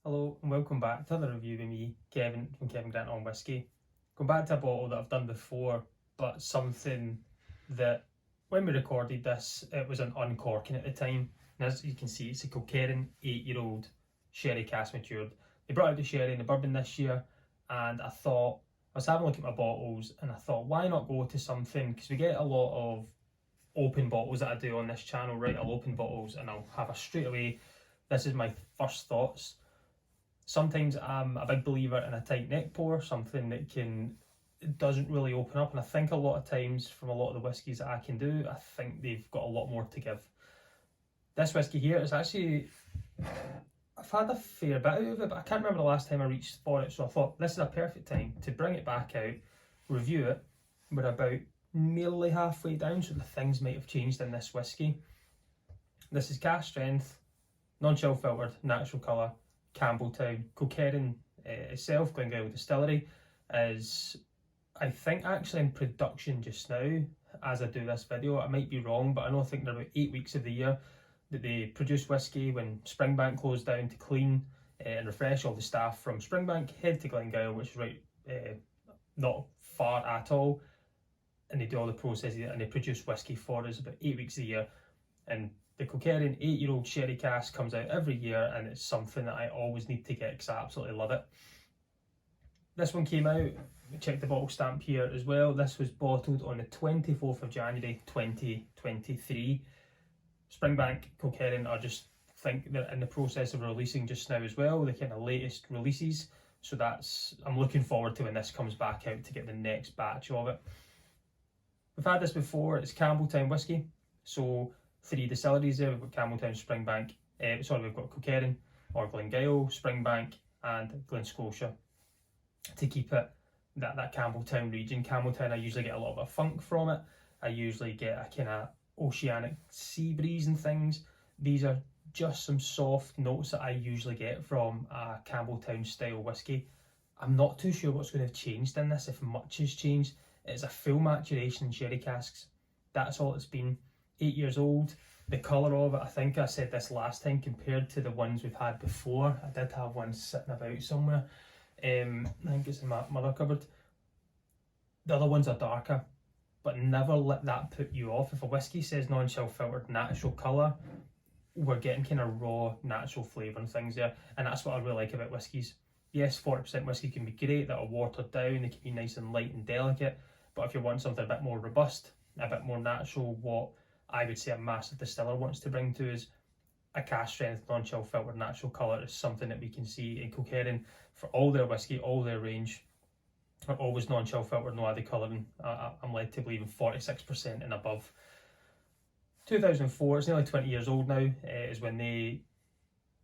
Hello and welcome back to another review with me, Kevin from Kevin Grant on Whisky. Going back to a bottle that I've done before, but something that when we recorded this, it was an uncorking at the time. And as you can see, it's a Kilkerran 8-year-old sherry cask matured. They brought out the sherry and the bourbon this year, and I thought, I was having a look at my bottles, and I thought, why not go to something, because we get a lot of open bottles that I do on this channel, right? I'll open bottles and I'll have a straight away, this is my first thoughts. Sometimes I'm a big believer in a tight neck pour, something that doesn't really open up, and I think a lot of times from a lot of the whiskies that I can do, I think they've got a lot more to give. This whisky here is actually, I've had a fair bit out of it, but I can't remember the last time I reached for it, so I thought this is a perfect time to bring it back out, review it. We're about nearly halfway down, so the things might have changed in this whisky. This is cask strength, non-chill filtered, natural colour, Campbelltown. Kilkerran itself, Glengyle Distillery, is I think actually in production just now as I do this video. I might be wrong, but I think they're about 8 weeks of the year that they produce whisky. When Springbank closed down to clean and refresh, all the staff from Springbank head to Glengyle, which is right not far at all, and they do all the processes and they produce whisky for us about 8 weeks a year. And the Kilkerran 8-year-old sherry cask comes out every year, and it's something that I always need to get because I absolutely love it. This one came out, check the bottle stamp here as well. This was bottled on the 24th of January 2023. Springbank, Kilkerran are think they're in the process of releasing just now as well, the kind of latest releases. So I'm looking forward to when this comes back out to get the next batch of it. We've had this before, it's Campbelltown whisky. So 3 distilleries there, we've got Campbelltown, Springbank, we've got Kilkerran or Glengyle, Springbank and Glen Scotia to keep it that Campbelltown region. Campbelltown, I usually get a lot of a funk from it. I usually get a kind of oceanic sea breeze and things. These are just some soft notes that I usually get from a Campbelltown style whisky. I'm not too sure what's going to have changed in this, if much has changed. It's a full maturation in sherry casks. That's all it's been. 8 years old. The colour of it, I think I said this last time, compared to the ones we've had before. I did have one sitting about somewhere. I think it's in my mother cupboard. The other ones are darker, but never let that put you off. If a whisky says non-chill filtered natural colour, we're getting kind of raw natural flavour and things there, and that's what I really like about whiskies. Yes, 40% whisky can be great, that are watered down, they can be nice and light and delicate, but if you want something a bit more robust, a bit more natural, what I would say a massive distiller wants to bring to us, a cask strength, non-chill filtered natural colour is something that we can see in Kilkerran for all their whisky, all their range, are always non-chill filtered, no added colouring. I'm led to believe in 46% and above. 2004, it's nearly 20 years old now, is when they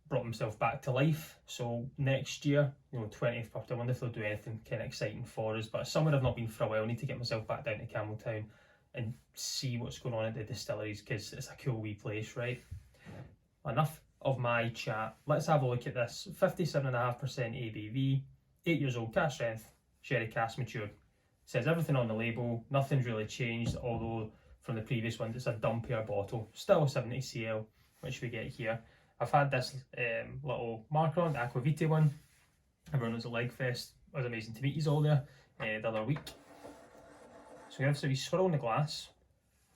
brought themselves back to life. So next year, 20th birthday, I wonder if they'll do anything kind of exciting for us. But somewhere I've not been for a while, I need to get myself back down to Campbelltown and see what's going on at the distilleries, because it's a cool wee place, right? Enough of my chat. Let's have a look at this. 57.5% ABV, 8 years old, cask strength, sherry cask matured. It says everything on the label, nothing's really changed, although from the previous one it's a dumpier bottle. Still 70 cl, which we get here. I've had this little marker on, the Aquavite one. Everyone was at Legfest. It was amazing to meet you all there the other week. So we have a wee swirl in the glass.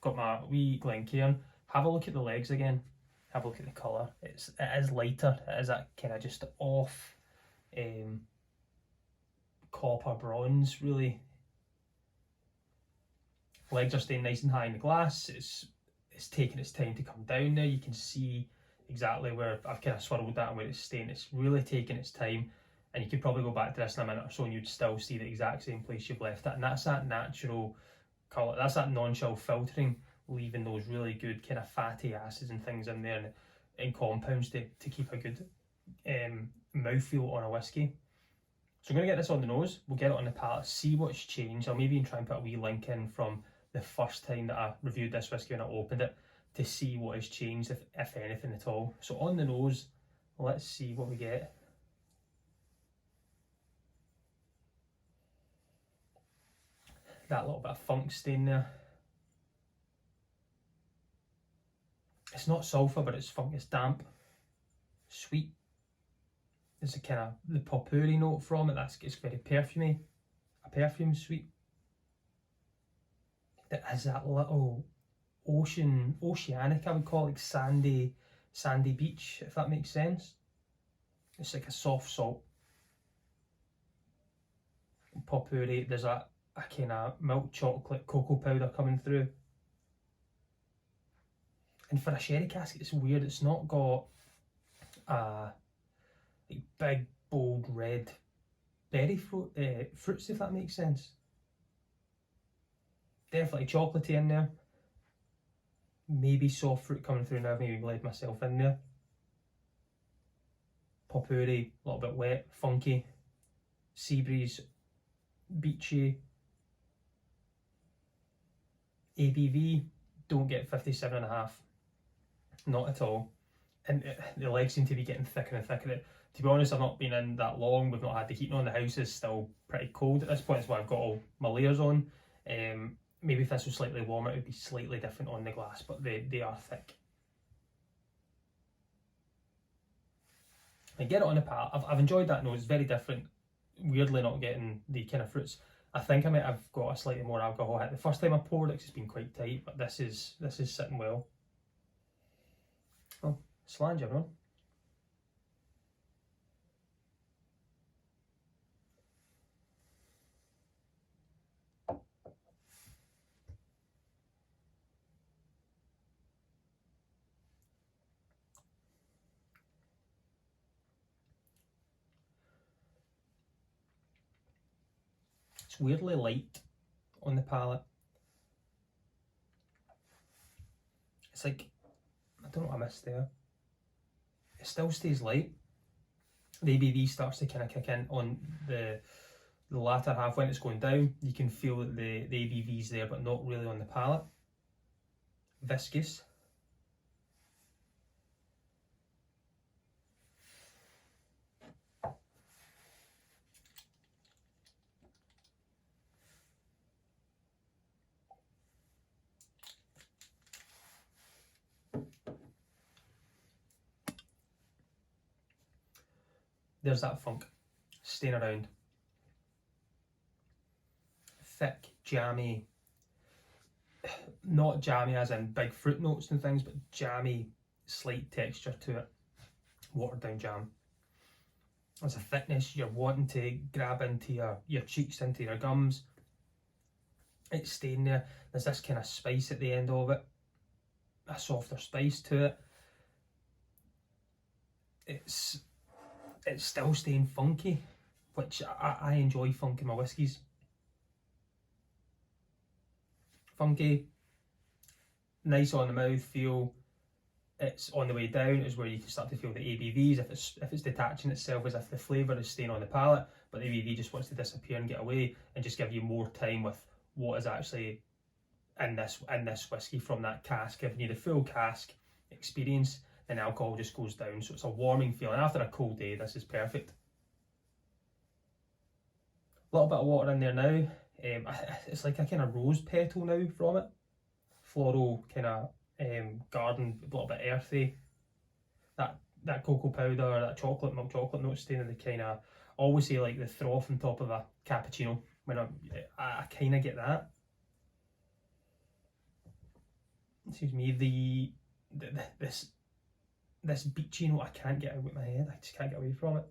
Got my wee Kilkerran. Have a look at the legs again. Have a look at the colour. It is lighter. It is that kind of just off copper bronze, really. Legs are staying nice and high in the glass. It's taking its time to come down there. You can see exactly where I've kind of swirled that and where it's staying. It's really taking its time. And you could probably go back to this in a minute or so and you'd still see the exact same place you've left it. And that's that natural colour, that's that non-chill filtering, leaving those really good kind of fatty acids and things in there and compounds to keep a good mouthfeel on a whisky. So I'm going to get this on the nose, we'll get it on the palate, see what's changed. I'll maybe even try and put a wee link in from the first time that I reviewed this whisky when I opened it to see what has changed, if anything at all. So on the nose, let's see what we get. That little bit of funk stain there. It's not sulphur, but it's funk, it's damp, sweet, There's a kind of the potpourri note from it. It's very perfumey, a perfume sweet. There is that little oceanic, I would call it, like sandy beach, if that makes sense. It's like a soft salt. Potpourri, there's a kind of milk chocolate cocoa powder coming through. And for a sherry cask, it's weird, it's not got like big, bold, red berry fruits, if that makes sense. Definitely chocolatey in there. Maybe soft fruit coming through now, I've maybe led myself in there. Potpourri, a little bit wet, funky. Sea breeze, beachy. ABV, don't get 57.5. Not at all. And the legs seem to be getting thicker and thicker. To be honest, I've not been in that long. We've not had the heating on. The house is still pretty cold at this point. That's why I've got all my layers on. Maybe if this was slightly warmer, it would be slightly different on the glass, but they are thick. I get it on the palate. I've enjoyed that nose. It's very different. Weirdly not getting the kind of fruits. I think I might have got a slightly more alcohol hit the first time I poured it, 'cause it's been quite tight, but this is sitting well. Oh, Slainte, everyone. It's weirdly light on the palate. It's like, I don't know what I missed there. It still stays light. The ABV starts to kind of kick in on the latter half when it's going down. You can feel that the ABV's there, but not really on the palate. Viscous. There's that funk staying around. Thick, jammy, not jammy as in big fruit notes and things, but jammy, slight texture to it. Watered down jam. There's a thickness you're wanting to grab into your cheeks, into your gums. It's staying there. There's this kind of spice at the end of it. A softer spice to it. It's still staying funky, which I enjoy funk in my whiskies. Funky, nice on the mouth feel. It's on the way down is where you can start to feel the ABVs. If it's detaching itself, as if the flavour is staying on the palate, but the ABV just wants to disappear and get away, and just give you more time with what is actually in this whiskey from that cask, giving you the full cask experience. Then alcohol just goes down, so it's a warming feeling. After a cold day, this is perfect. A little bit of water in there now. It's like a kind of rose petal now from it. Floral, kind of garden, a little bit earthy. That cocoa powder, that milk chocolate note staying in the kind of, I always say like the froth on top of a cappuccino. When I kind of get that. Excuse me, this beachy note I can't get out of my head. I just can't get away from it.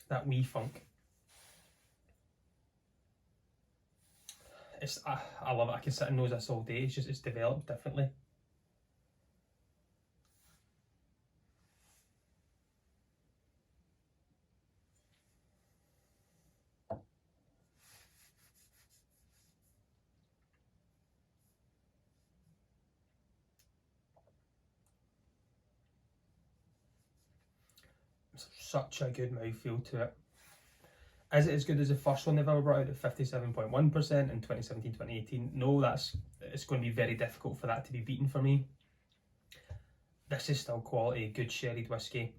That wee funk. I love it. I can sit and nose this all day. It's developed differently. It's such a good mouthfeel to it. Is it as good as the first one they've ever brought out at 57.1% in 2017-2018? No, it's going to be very difficult for that to be beaten for me. This is still quality, good sherried whiskey.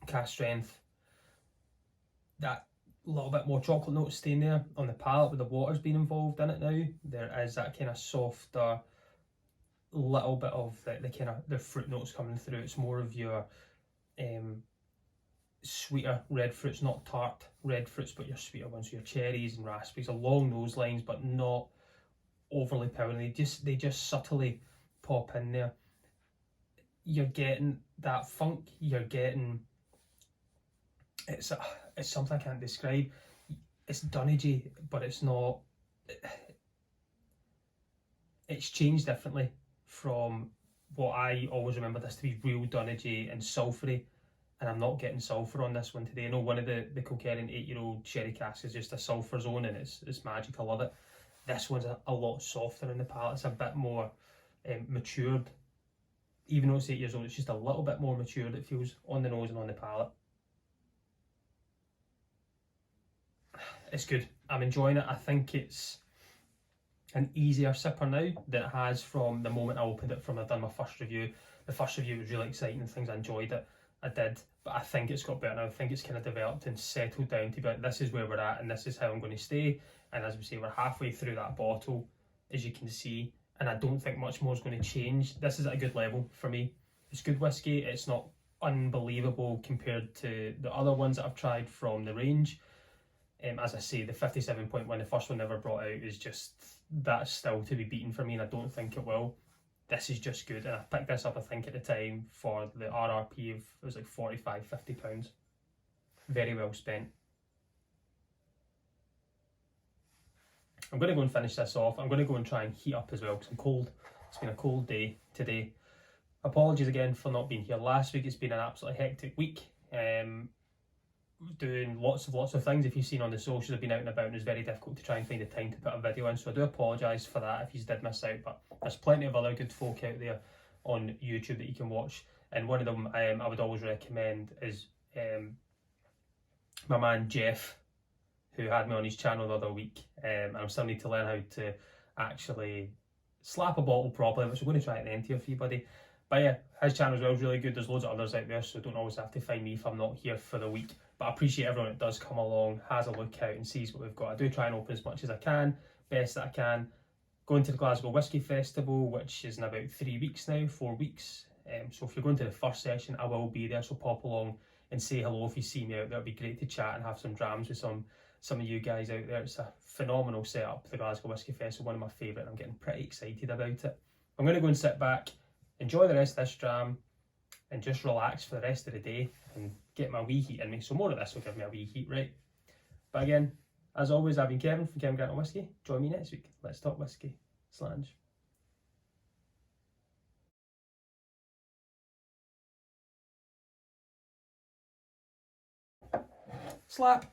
Cask strength. That little bit more chocolate note staying there on the palate with the water's been involved in it now. There is that kind of softer, little bit of the kind of the fruit notes coming through. It's more of your sweeter red fruits, not tart red fruits, but your sweeter ones, so your cherries and raspberries, along those lines, but not overly powdery. They just subtly pop in there. You're getting that funk. You're getting it's something I can't describe. It's dunnagey, but it's not. It's changed differently from what I always remember this to be, real dunnagey and sulphury. And I'm not getting sulphur on this one today. I know one of the Kilkerran 8-year-old sherry casks is just a sulphur zone, and it's magic. I love it. This one's a lot softer in the palate. It's a bit more matured. Even though it's 8 years old, it's just a little bit more matured, it feels, on the nose and on the palate. It's good. I'm enjoying it. I think it's an easier sipper now than it has from the moment I opened it, from I've done my first review. The first review was really exciting and things. I enjoyed it. I did, but I think it's got better now. I think it's kind of developed and settled down to be like, this is where we're at and this is how I'm going to stay. And as we say, we're halfway through that bottle, as you can see, and I don't think much more is going to change. This is at a good level for me. It's good whiskey. It's not unbelievable compared to the other ones that I've tried from the range. As I say, the 57.1, the first one never brought out, is just, that's still to be beaten for me, and I don't think it will. This is just good, and I picked this up, I think, at the time for the RRP of, it was like £45–50. Very well spent. I'm going to go and finish this off. I'm going to go and try and heat up as well, because I'm cold. It's been a cold day today. Apologies again for not being here last week. It's been an absolutely hectic week. Doing lots of things. If you've seen on the socials, I've been out and about, and it's very difficult to try and find the time to put a video in, so I do apologise for that if you did miss out, but there's plenty of other good folk out there on YouTube that you can watch, and one of them I would always recommend is my man Jeff, who had me on his channel the other week, and I still need to learn how to actually slap a bottle properly, which I'm going to try at the end here for you, buddy. But yeah, his channel as well is really good. There's loads of others out there, so don't always have to find me if I'm not here for the week. But I appreciate everyone that does come along, has a look out and sees what we've got. I do try and open as much as I can, best that I can. Going to the Glasgow Whisky Festival, which is in about 3 weeks now, 4 weeks. So if you're going to the first session, I will be there, so pop along and say hello if you see me out there. It'd be great to chat and have some drams with some of you guys out there. It's a phenomenal setup, the Glasgow Whisky Festival, one of my favourite, and I'm getting pretty excited about it. I'm going to go and sit back, enjoy the rest of this dram, and just relax for the rest of the day and get my wee heat in me. So more of this will give me a wee heat, right? But again, as always, I've been Kevin from Kilkerran Whisky. Join me next week. Let's talk whiskey. Slainte. Slap.